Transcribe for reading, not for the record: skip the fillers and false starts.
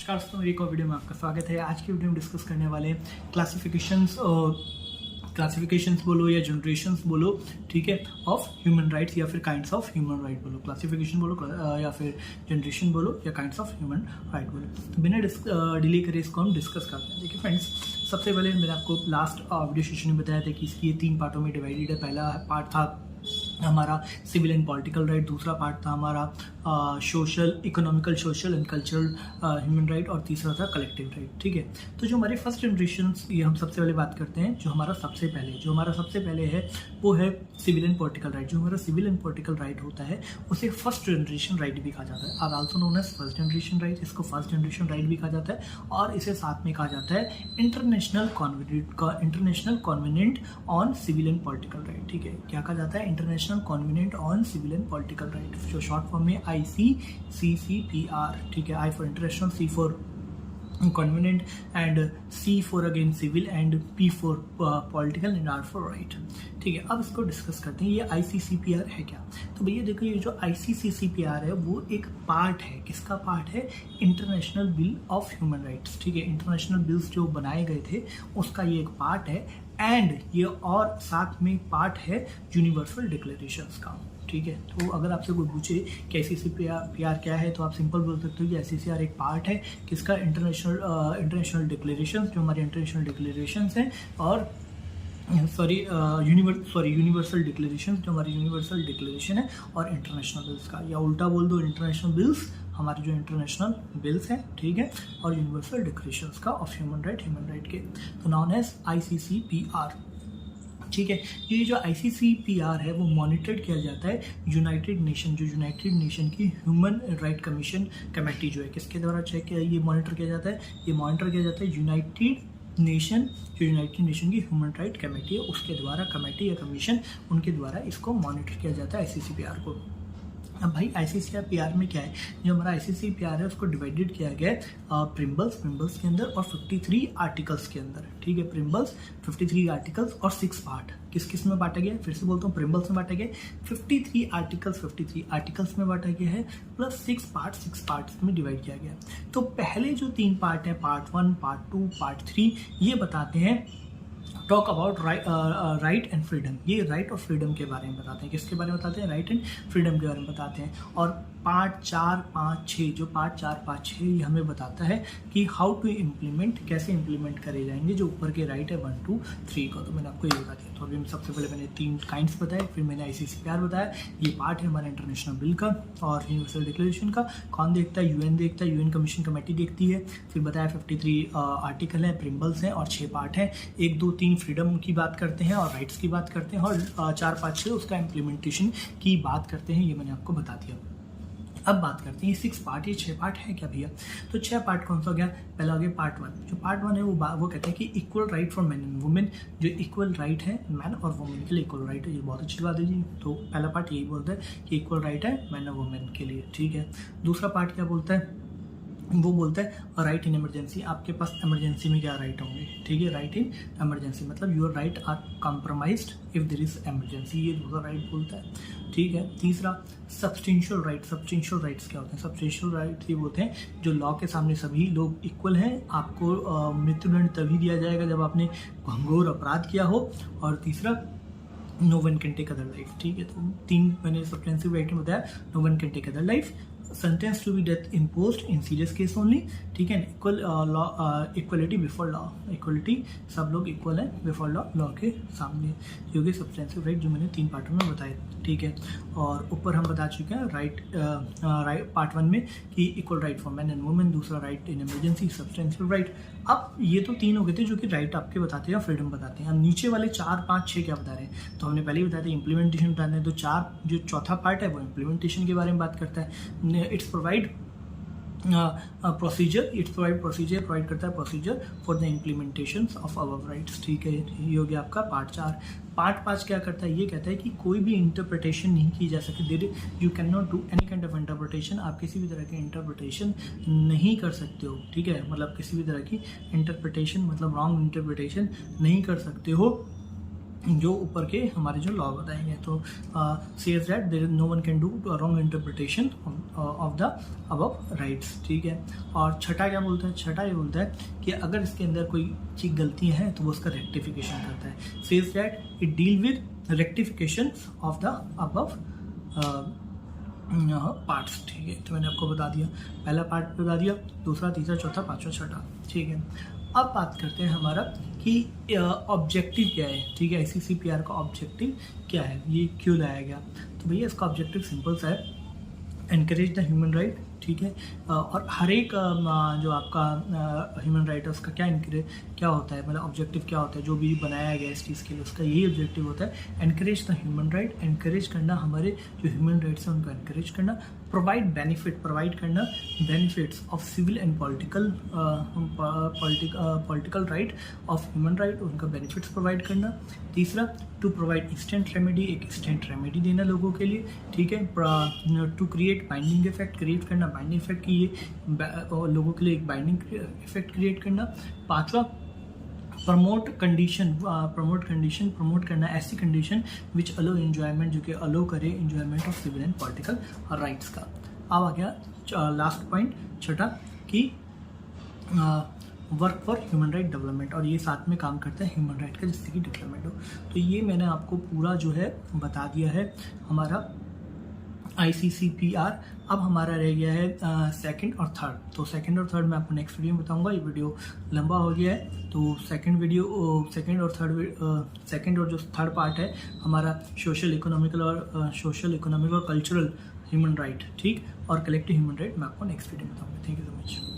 नमस्कार दोस्तों, मेरी एक और वीडियो में आपका स्वागत है। आज की वीडियो में डिस्कस करने वाले हैं क्लासिफिकेशंस बोलो या जनरेशंस बोलो, ठीक है, ऑफ ह्यूमन राइट्स या फिर काइंड्स ऑफ ह्यूमन राइट बोलो, क्लासिफिकेशन बोलो या फिर जनरेशन बोलो या काइंड्स ऑफ ह्यूमन राइट बोलो। तो बिना डिले करे इसको हम डिस्कस करते हैं। देखिए फ्रेंड्स, सबसे पहले मैंने आपको लास्ट वीडियो सेशन में बताया था कि इसकी ये 3 पार्टों में डिवाइडेड है। पहला पार्ट था हमारा सिविल एंड पॉलिटिकल राइट, दूसरा पार्ट था हमारा social and cultural human right, और तीसरा था कलेक्टिव राइट। ठीक है, तो जो हमारे फर्स्ट जनरेशन, ये हम सबसे पहले बात करते हैं। जो हमारा सबसे पहले है वो है सिविल एंड पॉलिटिकल राइट। जो हमारा सिविल एंड पॉलिटिकल राइट होता है उसे फर्स्ट जनरेशन राइट भी कहा जाता है, और also known as first generation right. इसको फर्स्ट जनरेशन राइट भी कहा जाता है, और इसे साथ में कहा जाता है international covenant on civil and political right. ठीक है, क्या कहा जाता है? International covenant on civil and political right, जो शॉर्ट फॉर्म में ICCPR। ठीक है, I for international, C for covenant, and C for again civil, and P for political, and R for right. ठीक है, अब इसको डिस्कस करते हैं। ये ICCPR है क्या? तो भैया देखो, ये जो ICCPR है वो एक पार्ट है। किसका पार्ट है? International bill of human rights. ठीक है, इंटरनेशनल बिल्स जो बनाए गए थे उसका ये एक पार्ट है, एंड ये और साथ में पार्ट है यूनिवर्सल डिक्लेरेशंस का। ठीक है, तो अगर आपसे कोई पूछे कि ICCPR क्या है, तो आप सिंपल बोल सकते हो कि ICCPR एक पार्ट है किसका? इंटरनेशनल डिक्लेरेशंस, जो हमारे इंटरनेशनल डिक्लेरेशंस हैं, और यूनिवर्सल डिक्लेरेशन, जो हमारी यूनिवर्सल डिक्लेरेशन है, और इंटरनेशनल बिल्स का, या उल्टा बोल दो, इंटरनेशनल बिल्स हमारे जो इंटरनेशनल बिल्स हैं, ठीक है, और यूनिवर्सल डिक्लेरेशंस का ऑफ ह्यूमन राइट के, तो नॉन एज ICCPR। ठीक है, ये जो ICCPR है वो मॉनिटर्ड किया जाता है यूनाइटेड नेशन की ह्यूमन राइट कमीशन कमेटी जो है, किसके द्वारा चेक किया, ये मॉनिटर किया जाता है? ये मॉनिटर किया जाता है यूनाइटेड नेशन की ह्यूमन राइट कमेटी है, उसके द्वारा, कमेटी या कमीशन, उनके द्वारा इसको मॉनिटर किया जाता है ICCPR को। अब भाई ICCPR में क्या है? जो हमारा ICCPR है उसको डिवाइडेड किया गया है प्रिम्बल्स के अंदर और 53 आर्टिकल्स के अंदर। ठीक है, प्रिम्बल्स, 53 आर्टिकल्स और 6 पार्ट। किस में बांटा गया? फिर से बोलता हूँ, प्रिम्बल्स में बांटा गया 53 आर्टिकल्स में बांटा गया है, प्लस 6 पार्ट्स में डिवाइड किया गया। तो पहले जो 3 पार्ट हैं, पार्ट 1, पार्ट 2, पार्ट 3, ये बताते हैं, talk about right and freedom. ये राइट और फ्रीडम के बारे में बताते हैं। किसके बारे में बताते हैं? राइट एंड फ्रीडम के बारे में बताते हैं। और पार्ट 4, 5, 6, जो पार्ट 4, 5, 6 ये हमें बताता है कि हाउ टू इम्प्लीमेंट, कैसे इम्प्लीमेंट करे जाएंगे जो ऊपर के राइट है 1, 2, 3 का। तो मैंने आपको ये बता दिया। तो अभी सबसे पहले मैंने 3 काइंड्स बताए, फिर मैंने ICCPR बताया। ये पार्ट है हमारा इंटरनेशनल बिल का और यूनिवर्सल डिक्लेरेशन का। कौन देखता है? UN देखता है, UN कमीशन कमेटी देखती है। फिर बताया 53 आर्टिकल हैं, प्रिम्बल्स हैं, और 6 पार्ट हैं। 1, 2, 3 फ्रीडम की बात करते हैं और राइट्स की बात करते हैं, और 4, 5, 6 उसका इम्प्लीमेंटेशन की बात करते हैं। ये मैंने आपको बता दिया। अब बात करते हैं 6 पार्ट, ये 6 पार्ट है क्या भैया? तो 6 पार्ट कौन सा हो गया? पहला हो गया पार्ट 1। जो पार्ट 1 है वो कहते हैं कि equal right for man and women, जो इक्वल राइट है मैन और वुमेन के लिए, इक्वल राइट है। ये बहुत अच्छी बात है जी। तो पहला पार्ट यही बोलता है कि इक्वल राइट है मैन और वुमेन के लिए। ठीक है, दूसरा पार्ट क्या बोलता है? वो बोलता है राइट इन इमरजेंसी। आपके पास इमरजेंसी में क्या राइट होंगे? ठीक है, राइट इन इमरजेंसी मतलब your right are compromised if there is emergency, ये दूसरा राइट बोलता है। ठीक है, तीसरा सब्सटेंशियल राइट। सब्सटेंशियल राइट्स क्या होते हैं? सब्सटेंशियल राइट ये बोलते हैं जो लॉ के सामने सभी लोग इक्वल हैं। आपको मृत्युदंड तभी दिया जाएगा जब आपने घोर अपराध किया हो। और तीसरा, no one can take other life. ठीक है, तो 3 मैंने सब्सटेंशियल राइट में बताया। No one can take other life, sentence to be death imposed in serious case only. ठीक है, equal law, equality before law, equality, सब लोग इक्वल हैं बिफोर लॉ के सामने। ये हो गए सब्सटेंशियल राइट जो मैंने 3 पार्टों में बताए। ठीक है, और ऊपर हम बता चुके हैं राइट पार्ट 1 में कि equal right for man and women, दूसरा right in emergency, substantial right. अब ये तो 3 हो गए थे जो कि राइट आपके बताते हैं और फ्रीडम बताते हैं। अब नीचे वाले 4, 5, 6 क्या बता रहे हैं? तो हमने पहले ही बताया था इम्प्लीमेंटेशन बताते हैं। तो 4 जो चौथा पार्ट है वो इम्प्लीमेंटेशन के बारे में बात करता है। इट्स प्रोवाइड प्रोवाइड करता है procedure for the implementation of our rights. ठीक है, ये हो गया आपका पार्ट 4। पार्ट 5 क्या करता है? ये कहता है कि कोई भी इंटरप्रिटेशन नहीं की जा सकती। You can not do any kind of interpretation. आप किसी भी तरह की इंटरप्रिटेशन नहीं कर सकते हो। ठीक है, मतलब किसी भी तरह की इंटरप्रिटेशन मतलब रॉन्ग इंटरप्रिटेशन नहीं कर सकते हो जो ऊपर के हमारे जो लॉ बताएंगे। तो says that there no one can do wrong interpretation of the above rights, ठीक है। और छठा क्या बोलता है, छठा ये बोलता है कि अगर इसके अंदर कोई चीज गलतियां हैं तो वो उसका रेक्टिफिकेशन करता है। Says that it deal with rectification of the above parts, ठीक है। तो मैंने आपको बता दिया, पहला पार्ट बता दिया, दूसरा, तीसरा, चौथा, पांचवा, छठा, ठीक है। अब बात करते हैं हमारा कि ऑब्जेक्टिव क्या है, ठीक है। ICCPR का ऑब्जेक्टिव क्या है, ये क्यों लाया गया। तो भैया इसका ऑब्जेक्टिव सिंपल सा है, एनकरेज द ह्यूमन राइट, ठीक है। और हर एक जो आपका ह्यूमन राइट है उसका क्या होता है, मतलब ऑब्जेक्टिव क्या होता है, जो भी बनाया गया इस चीज़ के लिए उसका यही ऑब्जेक्टिव होता है, encourage the human right, encourage करना हमारे जो ह्यूमन राइट्स हैं उनको एनकरेज करना, प्रोवाइड करना benefits of civil and political right of human right, उनका बेनिफिट्स प्रोवाइड करना। तीसरा, टू प्रोवाइड इंस्टेंट रेमेडी, एक इंस्टेंट रेमेडी देना लोगों के लिए, ठीक है। To create binding effect, create करना बाइंडिंग इफेक्ट की, ये लोगों के लिए एक बाइंडिंग इफेक्ट क्रिएट करना। पांचवा, प्रमोट करना ऐसी कंडीशन विच अलो एंजॉयमेंट, जो कि अलो करे enjoyment of civil and political rights का। अब आ गया लास्ट पॉइंट छठा कि work for human right development, और ये साथ में काम करता है ह्यूमन राइट का जिससे कि डेवलपमेंट हो। तो ये मैंने आपको पूरा जो है बता दिया है हमारा ICCPR। अब हमारा रह गया है सेकंड और थर्ड। तो सेकंड और थर्ड मैं आपको नेक्स्ट वीडियो में बताऊंगा, ये वीडियो लंबा हो गया है। तो सेकंड और जो थर्ड पार्ट है हमारा सोशल इकोनॉमिक और कल्चरल ह्यूमन राइट, ठीक, और कलेक्टिव ह्यूमन राइट मैं आपको नेक्स्ट वीडियो में बताऊंगा। Thank you so much.